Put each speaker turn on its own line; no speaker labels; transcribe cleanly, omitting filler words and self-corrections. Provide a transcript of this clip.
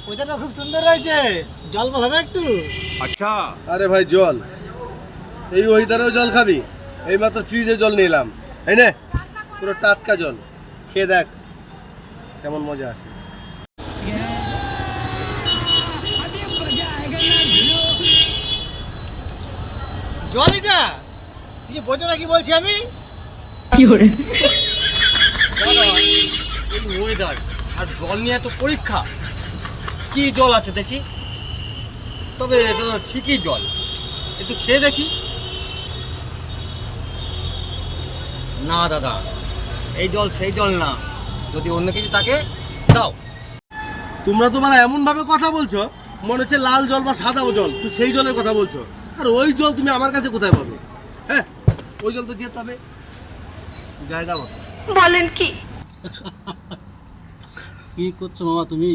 ওইটা খুব সুন্দর হয়েছে, জল বসাবে একটু?
अच्छा।
আরে ভাই জল, এই ওয়েদারেও জল খাবি? এইমাত্র ফ্রিজে জল নিলাম, এই নে পুরো টাটকা জল, খেয়ে দেখ কেমন মজা আসে।
জল এটা? কিছু বোঝো না কি বলছি আমি?
দাদা, এই ওয়েদার আর জল নিয়ে তো পরীক্ষা, কি জল আছে দেখি। তবে এটা তো ঠিকই জল, একটু খেয়ে দেখি। না দাদা, এই জল সেই জল না, যদি অন্য কিছু থাকে দাও।
তোমরা তো মানে এমন ভাবে কথা বলছো মনে হচ্ছে লাল জল বা সাদা জল, তুই সেই জলের কথা বলছো। আর ওই জল তুমি আমার কাছে কোথায় পাবে? হ্যাঁ, ওই জল তো যেতে হবে জায়গা মতো।
বলেন কি?
কি করছো মামা তুমি?